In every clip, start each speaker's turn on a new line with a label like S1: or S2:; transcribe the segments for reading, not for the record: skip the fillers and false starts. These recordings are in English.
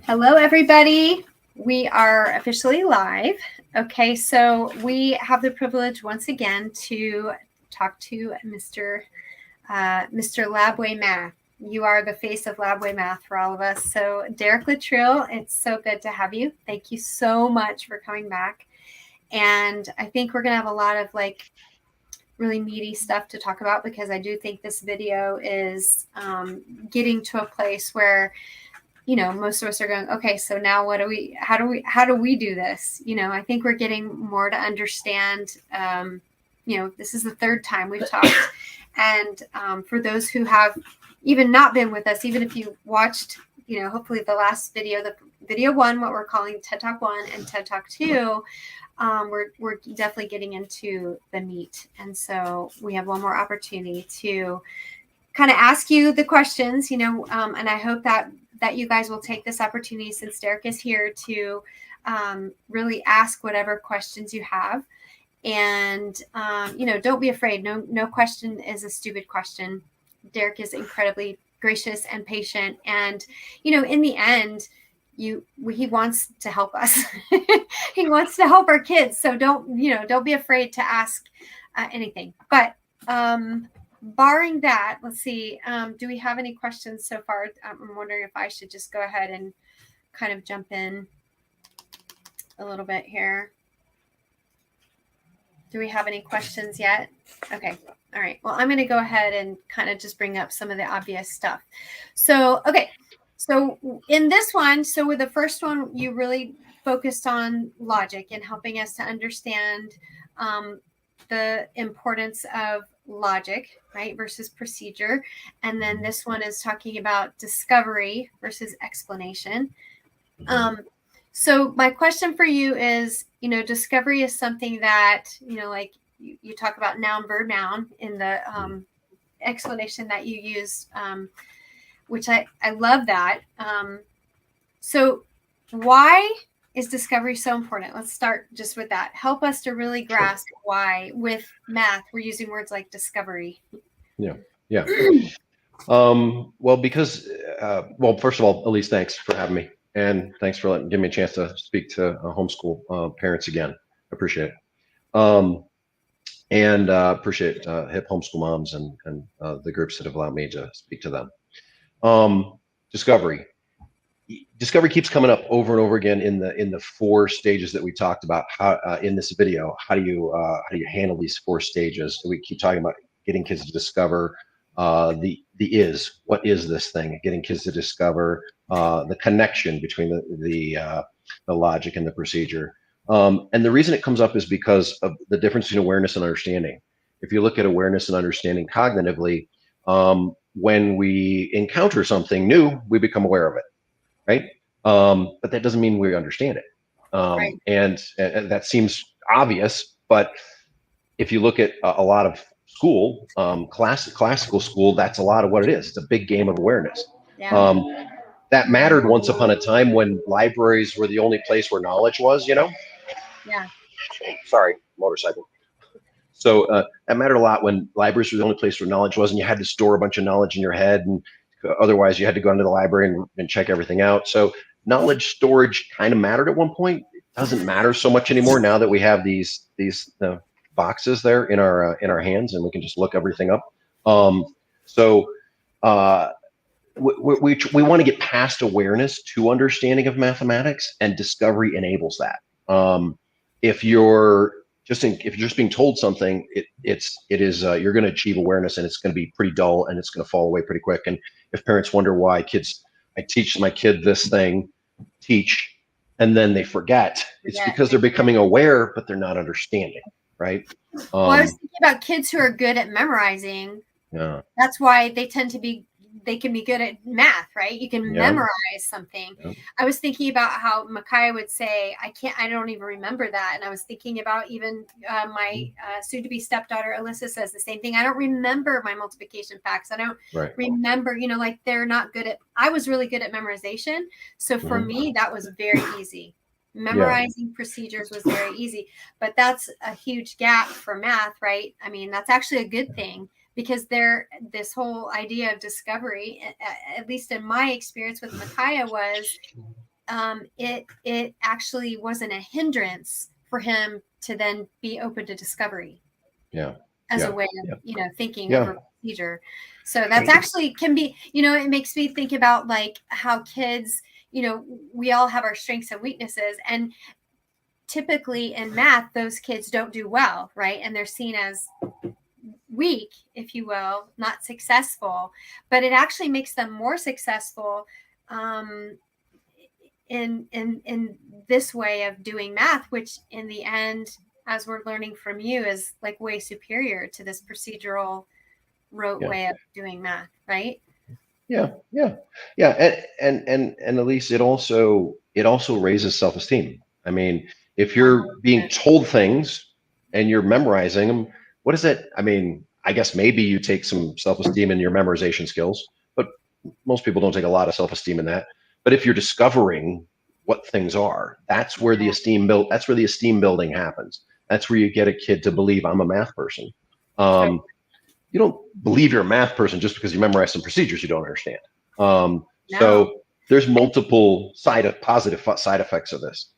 S1: Hello, everybody. We are officially live. Okay, so we have the privilege once again to talk to Mr. Labway Math. You are the face of Labway Math for all of us. So Derrick Latrell, it's so good to have you. Thank you so much for coming back. And I think we're going to have a lot of really meaty stuff to talk about, because I do think this video is getting to a place where most of us are going, okay, so now how do we do this? I think we're getting more to understand. This is the third time we've talked. And for those who have even not been with us, even if you watched, hopefully the last video, the video 1, what we're calling TED Talk 1 and TED Talk 2, we're definitely getting into the meat. And so we have one more opportunity to kind of ask you the questions, and I hope that you guys will take this opportunity, since Derrick is here, to really ask whatever questions you have. And, don't be afraid. No question is a stupid question. Derrick is incredibly gracious and patient. And, in the end, he wants to help us. He wants to help our kids. So don't be afraid to ask anything. But barring that, let's see. Do we have any questions so far? I'm wondering if I should just go ahead and kind of jump in a little bit here. Do we have any questions yet? Okay. All right. Well, I'm going to go ahead and kind of just bring up some of the obvious stuff. So, okay. So in this one, so with the first one, you really focused on logic and helping us to understand the importance of logic, right, versus procedure. And then this one is talking about discovery versus explanation. So my question for you is, discovery is something that, like you talk about noun, verb, noun in the explanation that you use, which I love that. So why is discovery so important? Let's start just with that. Help us to really grasp why with math we're using words like discovery.
S2: Yeah. Well, because, first of all, Elyce, thanks for having me. And thanks for giving me a chance to speak to homeschool parents again. I appreciate it. And appreciate HIP homeschool moms and the groups that have allowed me to speak to them. Discovery keeps coming up over and over again in the 4 stages that we talked about in this video. How do you handle these 4 stages? We keep talking about getting kids to discover what is this thing? Getting kids to discover the connection between the logic and the procedure. And the reason it comes up is because of the difference between awareness and understanding. If you look at awareness and understanding cognitively, when we encounter something new, we become aware of it, right? But that doesn't mean we understand it.
S1: Right.
S2: And that seems obvious, but if you look at a lot of school, classical school, that's a lot of what it is. It's a big game of awareness.
S1: Yeah.
S2: That mattered once upon a time when libraries were the only place where knowledge was,
S1: Yeah.
S2: Sorry, motorcycle. So that mattered a lot when libraries were the only place where knowledge was, and you had to store a bunch of knowledge in your head, and otherwise you had to go into the library and check everything out. So knowledge storage kind of mattered at one point. It doesn't matter so much anymore now that we have these boxes there in our hands, and we can just look everything up. We want to get past awareness to understanding of mathematics, and discovery enables that. If you're just being told something, you're going to achieve awareness, and it's going to be pretty dull, and it's going to fall away pretty quick. And if parents wonder why I teach my kid this thing, and then they forget, it's because they're becoming aware, but they're not understanding, right?
S1: Well, I was thinking about kids who are good at memorizing.
S2: Yeah.
S1: That's why they can be good at math, right? You can memorize something. Yeah. I was thinking about how Micaiah would say, I don't even remember that. And I was thinking about even my soon-to-be stepdaughter, Alyssa, says the same thing. I don't remember my multiplication facts. I don't remember, they're not good at, I was really good at memorization. So for me, that was very easy. Memorizing procedures was very easy, but that's a huge gap for math, right? I mean, that's actually a good thing, because this whole idea of discovery, at least in my experience with Micaiah, was it actually wasn't a hindrance for him to then be open to discovery.
S2: Yeah.
S1: As
S2: Yeah.
S1: a way
S2: Yeah.
S1: of, thinking
S2: Yeah.
S1: over procedure. So that's actually can be, it makes me think about like how kids, we all have our strengths and weaknesses, and typically in math, those kids don't do well, right? And they're seen as weak, if you will, not successful, but it actually makes them more successful in this way of doing math, which in the end, as we're learning from you, is like way superior to this procedural rote way of doing math, right?
S2: Yeah. Yeah. Yeah. And at least it also raises self-esteem. I mean, if you're being told things and you're memorizing them, what is it? I mean, I guess maybe you take some self-esteem in your memorization skills, but most people don't take a lot of self-esteem in that. But if you're discovering what things are, that's where the esteem building happens. That's where you get a kid to believe I'm a math person. You don't believe you're a math person just because you memorize some procedures you don't understand. So there's multiple positive side effects of this.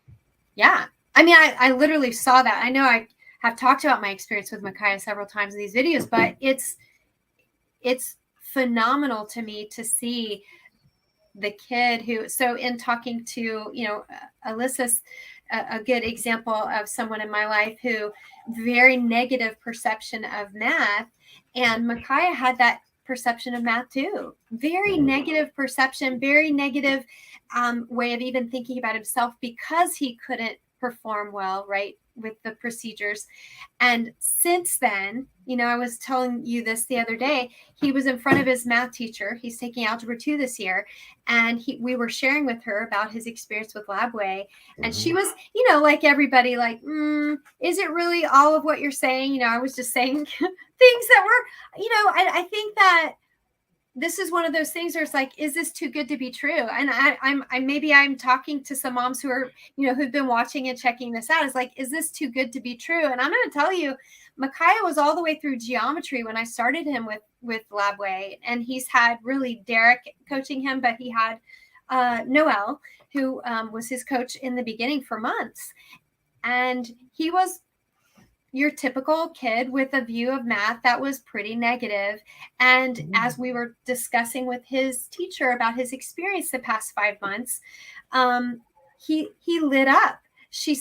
S1: Yeah. I mean, I literally saw that. I know I have talked about my experience with Micaiah several times in these videos, but it's phenomenal to me to see the kid who, so in talking to, Alyssa's a good example of someone in my life who very negative perception of math, and Micaiah had that perception of math too. Very negative perception, very negative way of even thinking about himself because he couldn't perform well, right, with the procedures. And since then, I was telling you this the other day, he was in front of his math teacher. He's taking Algebra 2 this year. And we were sharing with her about his experience with Labway. And she was, like everybody, like, is it really all of what you're saying? I was just saying things that were, I think that this is one of those things where it's like, is this too good to be true? And I'm talking to some moms who are, who've been watching and checking this out. It's like, is this too good to be true? And I'm going to tell you, Micaiah was all the way through geometry when I started him with Labway, and he's had really Derrick coaching him, but he had Noel, who was his coach in the beginning for months. And he was your typical kid with a view of math that was pretty negative. And as we were discussing with his teacher about his experience the past 5 months, he lit up. She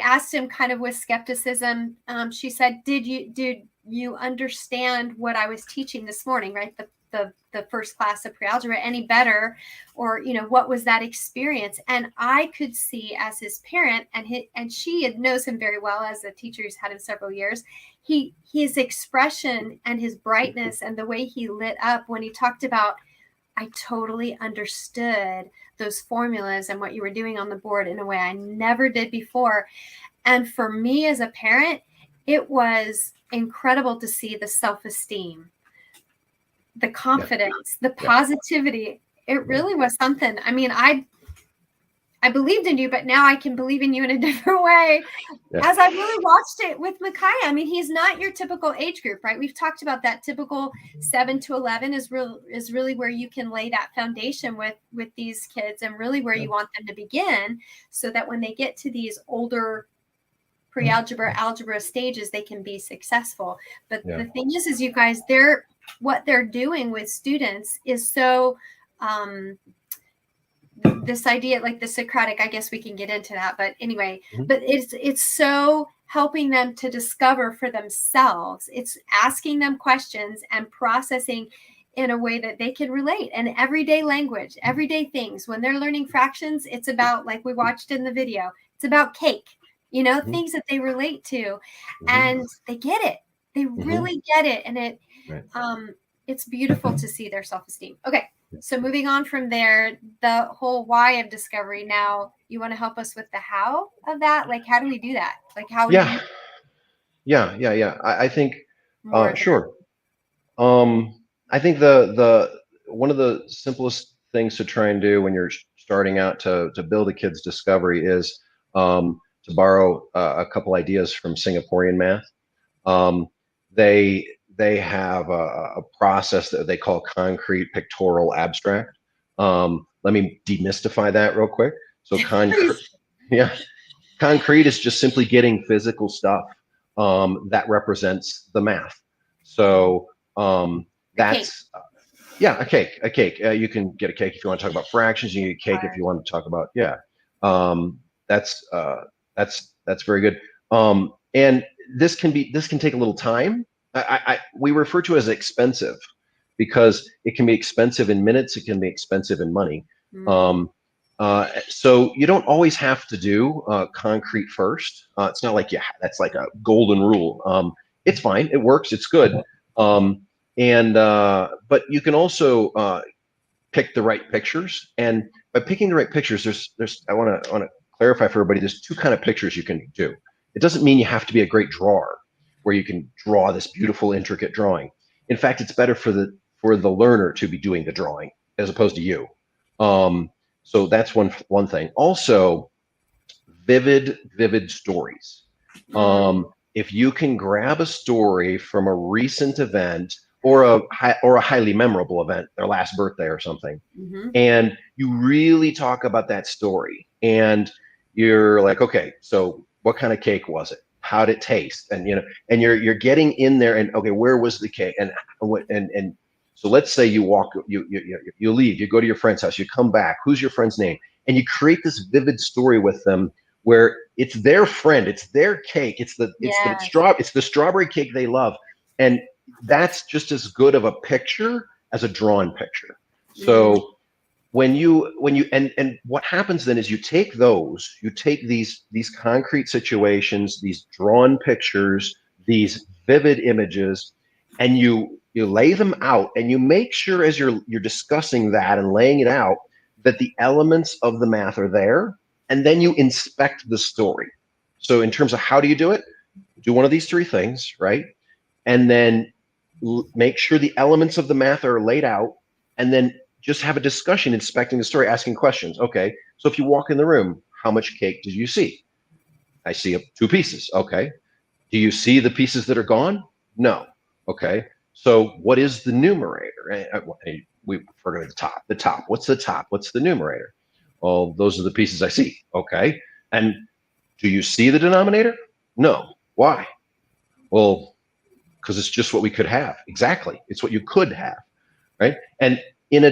S1: asked him kind of with skepticism. She said, did you understand what I was teaching this morning, right? The first class of pre-algebra any better, or what was that experience? And I could see as his parent, and she knows him very well as a teacher who's had him several years, his expression and his brightness and the way he lit up when he talked about, I totally understood those formulas and what you were doing on the board in a way I never did before. And for me as a parent, it was incredible to see the self-esteem, the confidence, the positivity. It really was something. I mean, I believed in you, but now I can believe in you in a different way as I really watched it with Micaiah. I mean, he's not your typical age group, right? We've talked about that. Typical 7 to 11 is really where you can lay that foundation with these kids, and really where you want them to begin, so that when they get to these older pre-algebra, algebra stages, they can be successful. But the thing is you guys, what they're doing with students is so this idea, like the Socratic, I guess we can get into that, but anyway, but it's so helping them to discover for themselves. It's asking them questions and processing in a way that they can relate, and everyday language, everyday things. When they're learning fractions, it's about, like we watched in the video, it's about cake, things that they relate to, and they get it. They really get it. And it's beautiful to see their self-esteem. Okay. So moving on from there, the whole why of discovery. Now you want to help us with the how of that? Like, how do we do that? Like how?
S2: Yeah. I think, sure. I think the one of the simplest things to try and do when you're starting out to build a kid's discovery is to borrow a couple ideas from Singaporean math. They have a process that they call concrete pictorial abstract, let me demystify that real quick. So concrete,
S1: Please.
S2: yeah, concrete is just simply getting physical stuff that represents the math. So
S1: A cake.
S2: that's yeah, a cake, a cake. You can get a cake if you want to talk about fractions. You get a cake if you want to talk about yeah. Um, that's that's very good. And this can take a little time. We refer to it as expensive because it can be expensive in minutes. It can be expensive in money.
S1: Mm-hmm.
S2: So you don't always have to do concrete first. It's not like yeah, that's like a golden rule. It's fine. It works. It's good. Um, and but you can also pick the right pictures. And by picking the right pictures, there's I want to clarify for everybody. There's two kind of pictures you can do. It doesn't mean you have to be a great drawer where you can draw this beautiful, intricate drawing. In fact, it's better for the learner to be doing the drawing as opposed to you. Um, so that's one thing. Also, vivid stories.
S1: Mm-hmm.
S2: If you can grab a story from a recent event or a highly memorable event, their last birthday or something,
S1: Mm-hmm.
S2: and you really talk about that story, and you're like, okay, so what kind of cake was it? How did it taste? And and you're getting in there, and okay, where was the cake? And what and so let's say you walk, you leave, you go to your friend's house, you come back. Who's your friend's name? And you create this vivid story with them where it's their friend, it's their cake,
S1: Yes.
S2: it's the strawberry cake they love, and that's just as good of a picture as a drawn picture.
S1: Mm-hmm.
S2: So when you and what happens then is you take these concrete situations, these drawn pictures, these vivid images, and you lay them out, and you make sure as you're discussing that and laying it out that the elements of the math are there, and then you inspect the story. So in terms of how do you do it, do one of these three things, right? And then make sure the elements of the math are laid out, and then just have a discussion inspecting the story, asking questions. Okay, so if you walk in the room, how much cake did you see? I see two pieces. Okay, do you see the pieces that are gone? No. Okay, so what is the numerator? We refer to the top. The top, what's the top? What's the numerator? Well, those are the pieces I see. Okay, and do you see the denominator? No. Why? Well, because it's just what we could have. Exactly. It's what you could have, right? And in a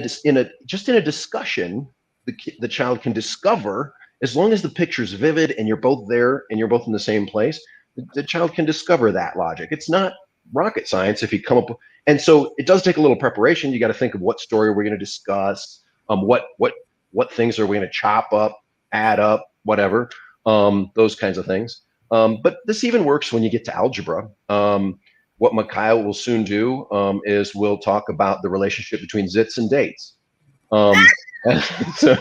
S2: discussion, the child can discover, as long as the picture's vivid and you're both there and you're both in the same place, the child can discover that logic. It's not rocket science if you come up. And so it does take a little preparation. You got to think of what story we're going to discuss, what things are we going to chop up, add up, whatever, those kinds of things. But this even works when you get to algebra. What Mikhail will soon do is we'll talk about the relationship between zits and dates. Um, and, so,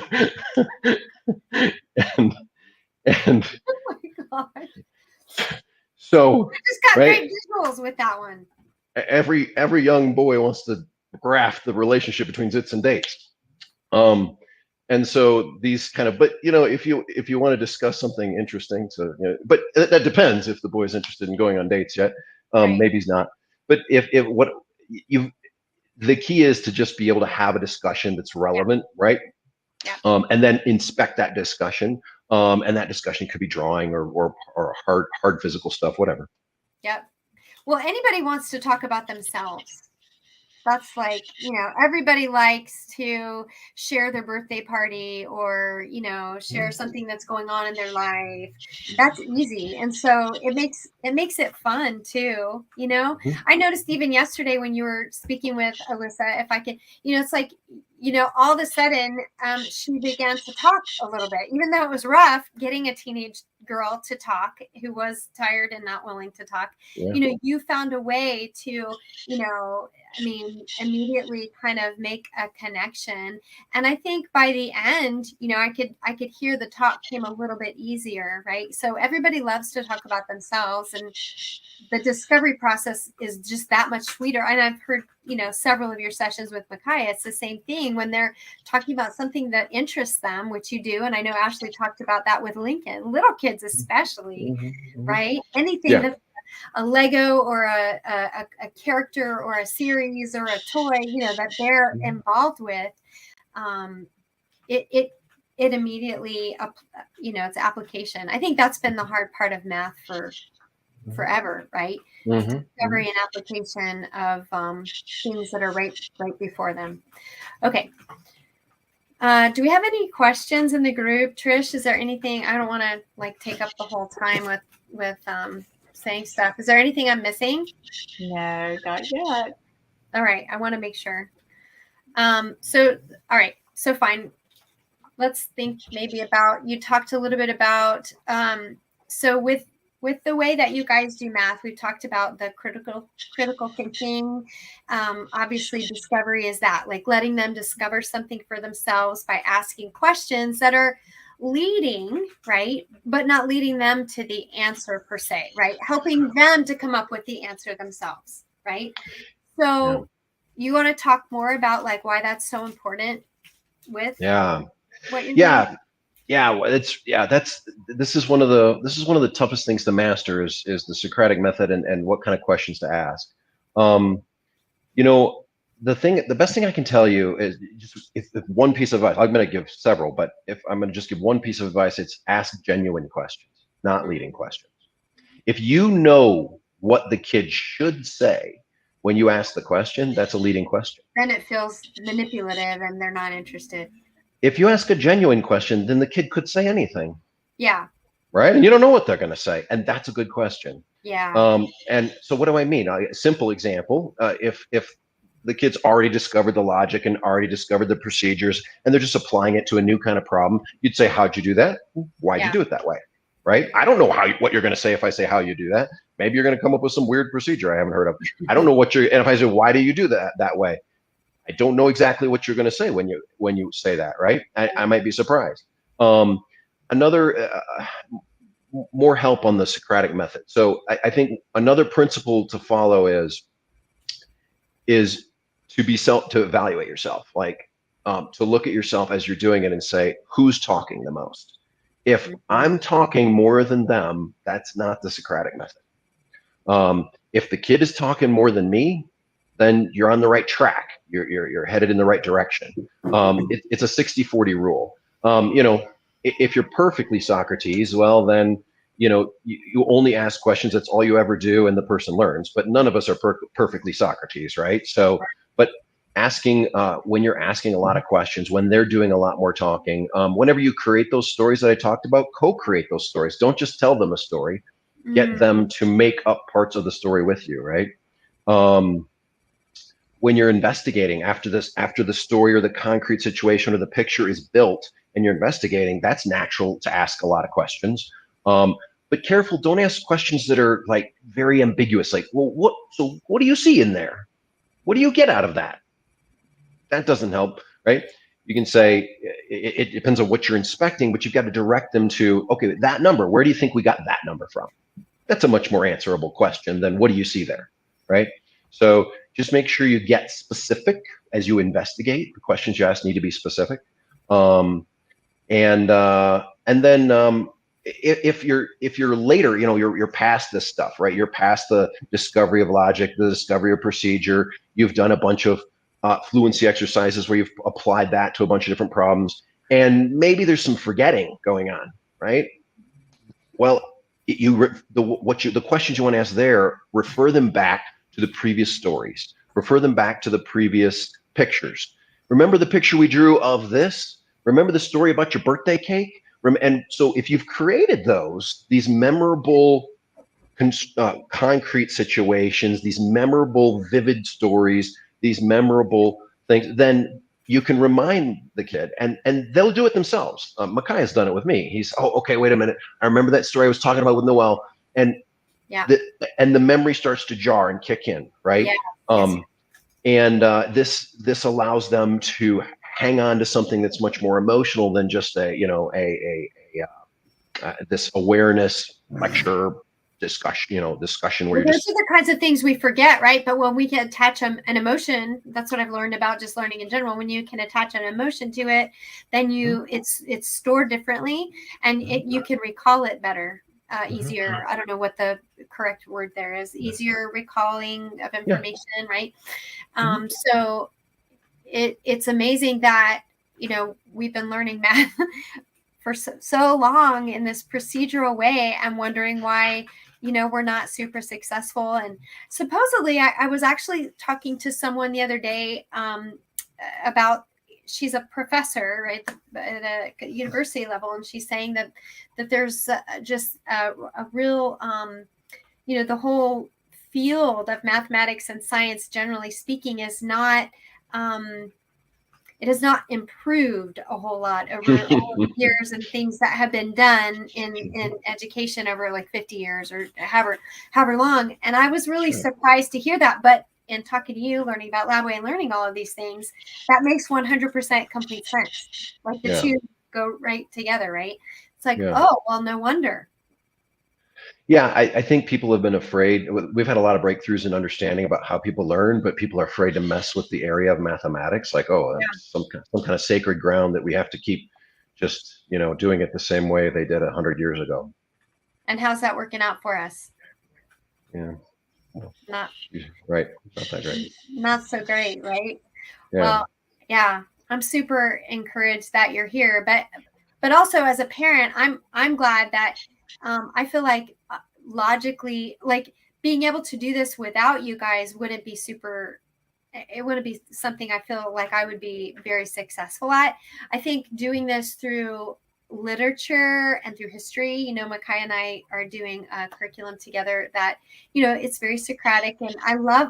S2: and, and
S1: Oh my God.
S2: so,
S1: I just got
S2: right,
S1: great visuals with that one.
S2: every young boy wants to graph the relationship between zits and dates. Um, and so these kind of, but if you want to discuss something interesting, but that depends if the boy's interested in going on dates yet.
S1: Right.
S2: Maybe he's not. But if what you the key is to just be able to have a discussion that's
S1: Yeah.
S2: relevant, right?
S1: Yeah.
S2: And then inspect that discussion. And that discussion could be drawing or hard physical stuff, whatever.
S1: Yep. Well, anybody wants to talk about themselves. That's like, everybody likes to share their birthday party or, share something that's going on in their life. That's easy. And so it makes it fun too.
S2: Mhm.
S1: I noticed even yesterday when you were speaking with Alyssa, if I could, it's like, all of a sudden she began to talk a little bit, even though it was rough getting a teenage girl to talk who was tired and not willing to talk.
S2: Yeah.
S1: You found a way to, immediately kind of make a connection. And I think by the end, I could hear the talk came a little bit easier, right? So everybody loves to talk about themselves, and the discovery process is just that much sweeter. And I've heard, several of your sessions with Micaiah, it's the same thing when they're talking about something that interests them, which you do. And I know Ashley talked about that with Lincoln, little kids especially, right? Anything
S2: Yeah.
S1: that's a Lego or a character or a series or a toy, that they're involved with. it immediately, it's application. I think that's been the hard part of math for forever, right? Discovery and application of things that are right before them. Okay. Do we have any questions in the group? Trish, is there anything? I don't want to like take up the whole time with saying stuff. Is there anything I'm missing?
S3: No, not yet.
S1: All right. I want to make sure. So, all right. So fine. Let's think maybe about, you talked a little bit about, so with the way that you guys do math, we've talked about the critical thinking. Obviously discovery is that, like letting them discover something for themselves by asking questions that are leading, right? But not leading them to the answer per se, right? Helping them to come up with the answer themselves, right? So you want to talk more about like why that's so important with what you're doing?
S2: This is one of the toughest things to master is the Socratic method and what kind of questions to ask. The best thing I can tell you is just if one piece of advice. I'm going to give several, but if I'm going to just give one piece of advice, it's ask genuine questions, not leading questions. If you know what the kid should say when you ask the question, that's a leading question.
S1: Then it feels manipulative and they're not interested.
S2: If you ask a genuine question, then the kid could say anything.
S1: Yeah.
S2: Right? And you don't know what they're going to say. And that's a good question.
S1: Yeah.
S2: And so what do I mean? A simple example, if the kid's already discovered the logic and already discovered the procedures and they're just applying it to a new kind of problem, you'd say, how'd you do that? Why'd you do it that way? Right? I don't know what you're going to say if I say how you do that. Maybe you're going to come up with some weird procedure I haven't heard of. I don't know and if I say, why do you do that way? I don't know exactly what you're going to say when you say that, right? I might be surprised. Another more help on the Socratic method. So I think another principle to follow is to evaluate yourself, like to look at yourself as you're doing it and say, who's talking the most? If I'm talking more than them, that's not the Socratic method. If the kid is talking more than me, then you're on the right track. You're headed in the right direction. It's a 60-40 rule. If you're perfectly Socrates, well, then, you only ask questions. That's all you ever do. And the person learns, but none of us are perfectly Socrates. Right. So, but asking, when you're asking a lot of questions, when they're doing a lot more talking, whenever you create those stories that I talked about, co-create those stories. Don't just tell them a story, get them to make up parts of the story with you. Right. When you're investigating after the story or the concrete situation or the picture is built and you're investigating, that's natural to ask a lot of questions. But careful, don't ask questions that are like very ambiguous. Like, well, what do you see in there? What do you get out of that? That doesn't help, right? You can say, it depends on what you're inspecting, but you've got to direct them to, okay, that number, where do you think we got that number from? That's a much more answerable question than what do you see there, right? So just make sure you get specific as you investigate. The questions you ask need to be specific. And then if you're later, you're past this stuff, right? You're past the discovery of logic, the discovery of procedure. You've done a bunch of fluency exercises where you've applied that to a bunch of different problems, and maybe there's some forgetting going on, right? Well, the questions you want to ask there, refer them back to the previous stories, refer them back to the previous pictures. Remember the picture we drew of this? Remember the story about your birthday cake? And so if you've created these memorable concrete situations, these memorable vivid stories, these memorable things, then you can remind the kid and they'll do it themselves. Makai has done it with me. He's, oh, okay, wait a minute. I remember that story I was talking about with Noel. And the memory starts to jar and kick in, right? And this allows them to hang on to something that's much more emotional than just this awareness lecture discussion where
S1: those are the kinds of things we forget, right? But when we can attach an emotion, that's what I've learned about just learning in general. When you can attach an emotion to it, then it's stored differently, and you can recall it better, easier. I don't know what the correct word there is. Easier recalling of information, right? So it's amazing that we've been learning math for so long in this procedural way and wondering why, we're not super successful. And supposedly I was actually talking to someone the other day about, she's a professor, right, at a university level. And she's saying that there's just a real, the whole field of mathematics and science, generally speaking, is not, it has not improved a whole lot over all the years and things that have been done in education over like 50 years or however long. And I was really surprised to hear that. But in talking to you, learning about Labway and learning all of these things, that makes 100% complete sense. Like the two go right together, right? It's like, oh, well, no wonder.
S2: Yeah, I think people have been afraid. We've had a lot of breakthroughs in understanding about how people learn, but people are afraid to mess with the area of mathematics. Like, that's some kind of sacred ground that we have to keep just, doing it the same way they did 100 years ago.
S1: And how's that working out for us?
S2: Yeah.
S1: Not
S2: right. Not that great.
S1: Not so great, right?
S2: Yeah.
S1: Well, yeah, I'm super encouraged that you're here, but also as a parent, I'm glad that I feel like logically, like being able to do this without you guys wouldn't be something I feel like I would be very successful at. I think doing this through literature and through history, Makai and I are doing a curriculum together that, it's very Socratic, and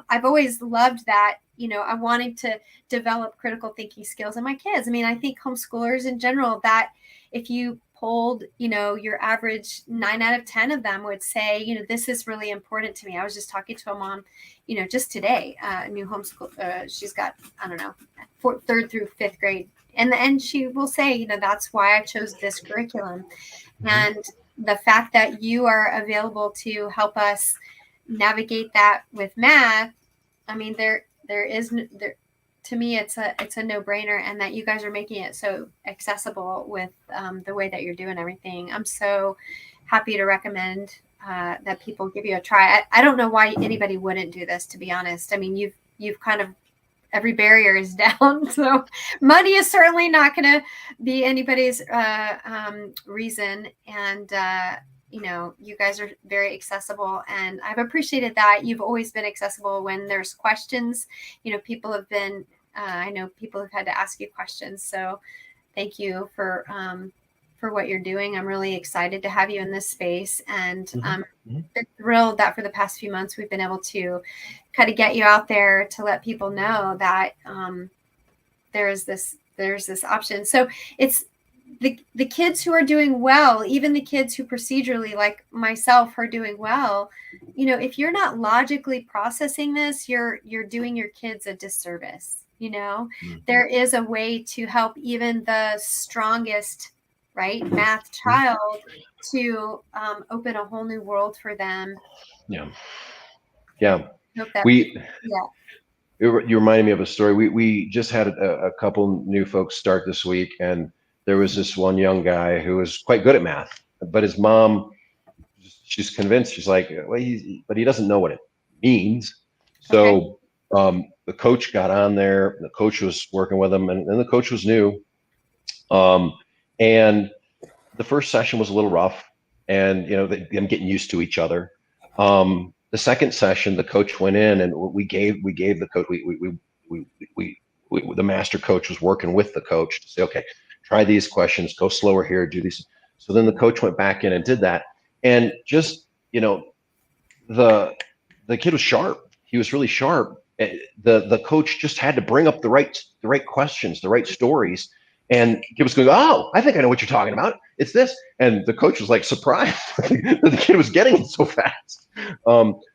S1: I've always loved that. I'm wanting to develop critical thinking skills in my kids. I mean, I think homeschoolers in general, that if you polled, your average 9 out of 10 of them would say, this is really important to me. I was just talking to a mom, just today, new homeschool. She's got, I don't know, 3rd through 5th grade. And she will say, that's why I chose this curriculum. Mm-hmm. And the fact that you are available to help us navigate that with math, I mean, there to me, it's a no-brainer, and that you guys are making it so accessible with the way that you're doing everything. I'm so happy to recommend that people give you a try. I don't know why anybody wouldn't do this, to be honest. I mean, you've kind of, every barrier is down, so money is certainly not going to be anybody's reason. And you guys are very accessible, and I've appreciated that. You've always been accessible when there's questions. People have been, I know people have had to ask you questions. So thank you for what you're doing. I'm really excited to have you in this space, and I'm been thrilled that for the past few months we've been able to kind of get you out there to let people know that there's this option. So it's the kids who are doing well, even the kids who procedurally, like myself, are doing well. If you're not logically processing this, you're doing your kids a disservice. There is a way to help even the strongest, right, math child to open a whole new world for them.
S2: Yeah. You reminded me of a story. We just had a couple new folks start this week, and there was this one young guy who was quite good at math, but his mom, she's convinced, she's like, well, but he doesn't know what it means. So the coach got on there, the coach was working with him, and the coach was new. And the first session was a little rough, and them getting used to each other. The second session, the coach went in, and we gave the coach, the master coach was working with the coach to say, okay, try these questions, go slower here, do these. So then the coach went back in and did that, and just the kid was sharp. He was really sharp. The coach just had to bring up the right questions, the right stories. And the kid was going, oh, I think I know what you're talking about. It's this. And the coach was like surprised that the kid was getting it so fast.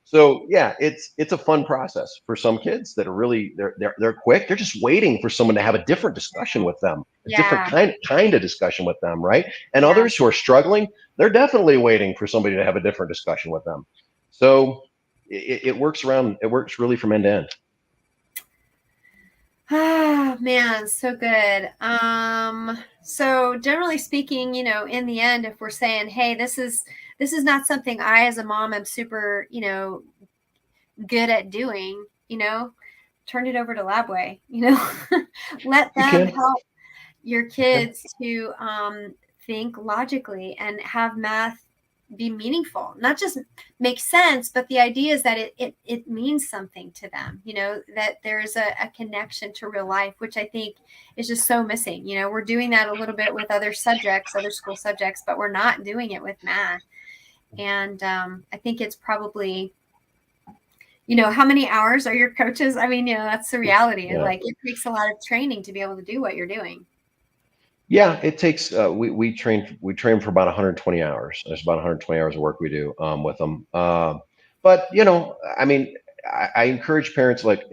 S2: So yeah, it's a fun process for some kids that are really, they're quick. They're just waiting for someone to have a different discussion with them, a different kind of discussion with them, right? And others who are struggling, they're definitely waiting for somebody to have a different discussion with them. So it works really from end to end.
S1: Ah, man, so good. So generally speaking, in the end, if we're saying, hey, this is not something I as a mom am super, good at doing, turn it over to Labway, let them help. your kids to think logically and have math be meaningful, not just make sense, but the idea is that it means something to them, that there's a connection to real life, which I think is just so missing. We're doing that a little bit with other subjects, other school subjects, but we're not doing it with math. And I think it's probably, how many hours are your coaches? I mean, that's the reality.
S2: Yeah.
S1: Like, it takes a lot of training to be able to do what you're doing.
S2: Yeah, it takes. We train for about 120 hours. There's about 120 hours of work we do with them. But I mean, I encourage parents, like,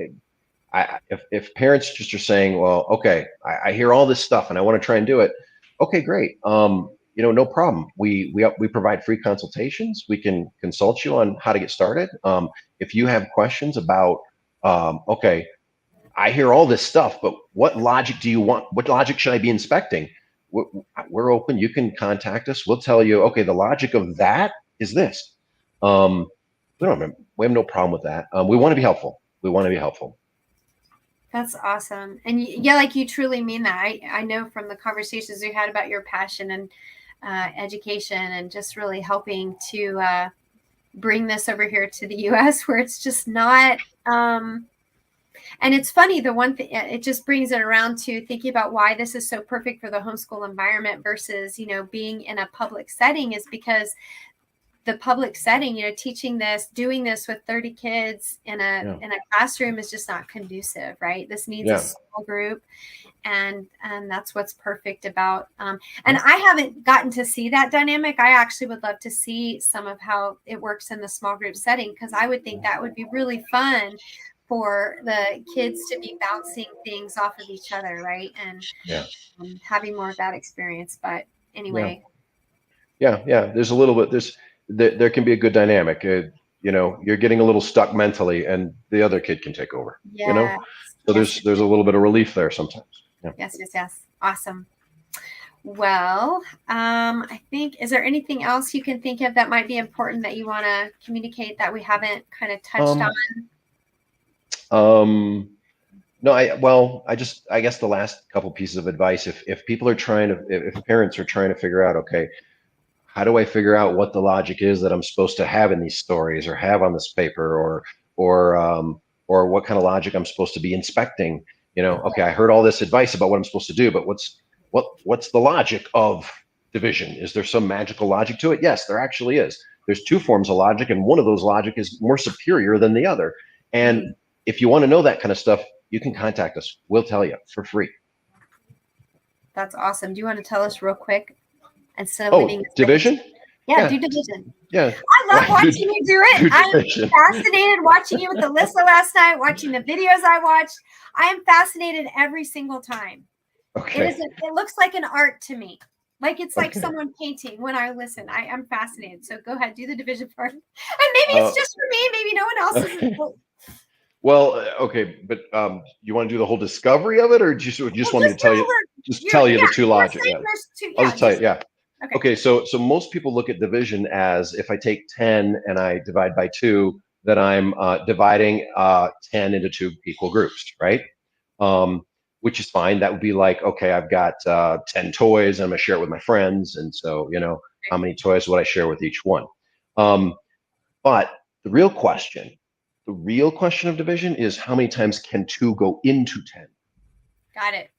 S2: if parents just are saying, well, okay, I hear all this stuff and I want to try and do it. Okay, great. No problem. We provide free consultations. We can consult you on how to get started. If you have questions about, okay, I hear all this stuff, but what logic do you want? What logic should I be inspecting? We're open. You can contact us. We'll tell you, okay, the logic of that is this. We have no problem with that. We want to be helpful.
S1: That's awesome. And yeah, like, you truly mean that. I know from the conversations we had about your passion and education, and just really helping to bring this over here to the US, where it's just not, and it's funny, the one thing, it just brings it around to thinking about why this is so perfect for the homeschool environment versus, being in a public setting, is because the public setting, teaching this, doing this with 30 kids in a classroom is just not conducive, right? This needs a small group, and that's what's perfect about. And I haven't gotten to see that dynamic. I actually would love to see some of how it works in the small group setting, because I would think that would be really fun for the kids to be bouncing things off of each other, right? And having more of that experience. But anyway.
S2: Yeah. There's a little bit. There can be a good dynamic. You're getting a little stuck mentally, and the other kid can take over. So there's a little bit of relief there sometimes. Yeah.
S1: Yes. Awesome. Well, I think, is there anything else you can think of that might be important that you want to communicate that we haven't kind of touched
S2: on? No, I guess the last couple pieces of advice, if people are if parents are trying to figure out, okay, how do I figure out what the logic is that I'm supposed to have in these stories, or have on this paper, or what kind of logic I'm supposed to be inspecting? Okay, I heard all this advice about what I'm supposed to do, but what's the logic of division? Is there some magical logic to it? Yes, there actually is. There's two forms of logic, and one of those logic is more superior than the other. And if you want to know that kind of stuff, you can contact us. We'll tell you for free.
S1: That's awesome. Do you want to tell us real quick? Instead of leaving
S2: division?
S1: Yeah, do division.
S2: Yeah.
S1: I love watching you do it. I'm fascinated watching you with Alyssa last night, watching the videos I watched. I am fascinated every single time.
S2: Okay.
S1: It looks like an art to me. Like, it's like someone painting when I listen. I'm fascinated. So go ahead, do the division part. And maybe it's just for me. Maybe no one else is.
S2: Well, okay, but you want to do the whole discovery of it, or just want me to tell you? Tell you the two logic. I'll just tell you. Yeah. Okay. So most people look at division as, if I take 10 and I divide by 2, that I'm dividing 10 into 2 equal groups, right? Which is fine. That would be like, okay, I've got 10 toys, and I'm gonna share it with my friends, and so how many toys would I share with each one? But the real question of division is, how many times can 2 go into 10?
S1: Got it.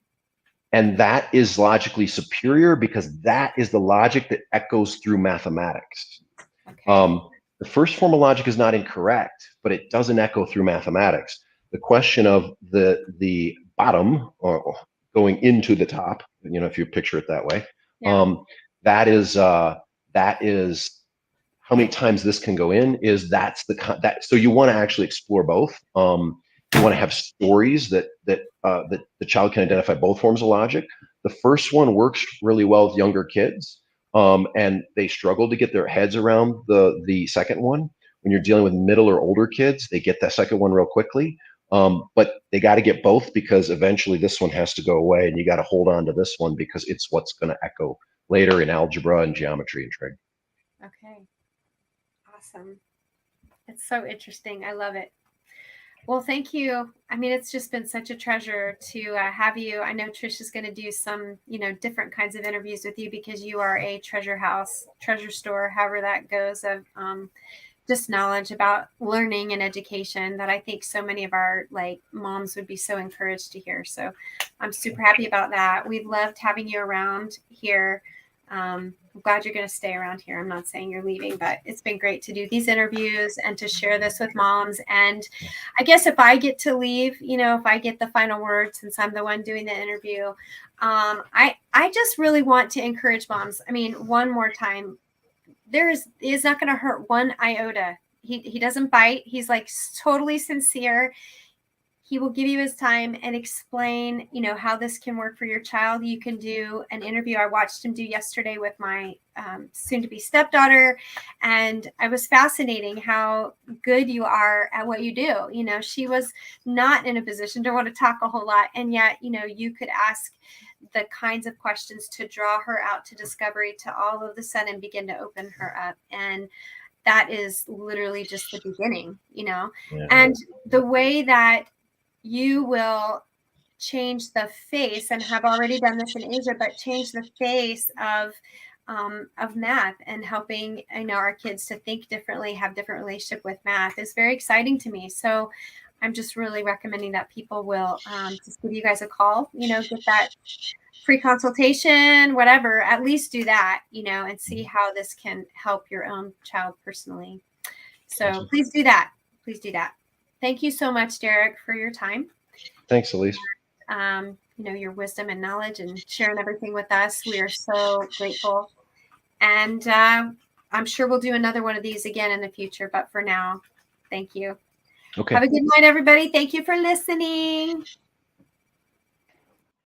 S2: And that is logically superior, because that is the logic that echoes through mathematics. Okay. The first form of logic is not incorrect, but it doesn't echo through mathematics. The question of the bottom, or going into the top, if you picture it that way, that is how many times this can go in. So you want to actually explore both. You want to have stories that the child can identify both forms of logic. The first one works really well with younger kids, and they struggle to get their heads around the second one. When you're dealing with middle or older kids, they get that second one real quickly. But they got to get both, because eventually this one has to go away, and you got to hold on to this one, because it's what's going to echo later in algebra and geometry and trig.
S1: Okay. Awesome. It's so interesting. I love it. Well, thank you. I mean, it's just been such a treasure to have you. I know Trish is going to do some, different kinds of interviews with you because you are a treasure house, treasure store, however that goes, of just knowledge about learning and education that I think so many of our moms would be so encouraged to hear. So I'm super happy about that. We've loved having you around here. I'm glad you're going to stay around here. I'm not saying you're leaving, but it's been great to do these interviews and to share this with moms. And I guess if I get to leave, if I get the final word, since I'm the one doing the interview, I just really want to encourage moms. I mean, one more time, is not going to hurt one iota. He doesn't bite. He's totally sincere. He will give you his time and explain, how this can work for your child. You can do an interview. I watched him do yesterday with my soon-to-be stepdaughter, and I was fascinating how good you are at what you do. She was not in a position to want to talk a whole lot, and yet, you could ask the kinds of questions to draw her out to discovery, to all of a sudden begin to open her up. And that is literally just the beginning,
S2: Yeah.
S1: And the way that you will change the face, and have already done this in Asia, but change the face of math and helping our kids to think differently, have different relationship with math is very exciting to me. So I'm just really recommending that people will just give you guys a call, get that free consultation, whatever, at least do that, and see how this can help your own child personally. So
S2: Awesome.
S1: Please do that. Please do that. Thank you so much, Derrick, for your time.
S2: Thanks, Elyce.
S1: Your wisdom and knowledge and sharing everything with us. We are so grateful. And I'm sure we'll do another one of these again in the future. But for now, thank you.
S2: Okay.
S1: Have a good night, everybody. Thank you for listening.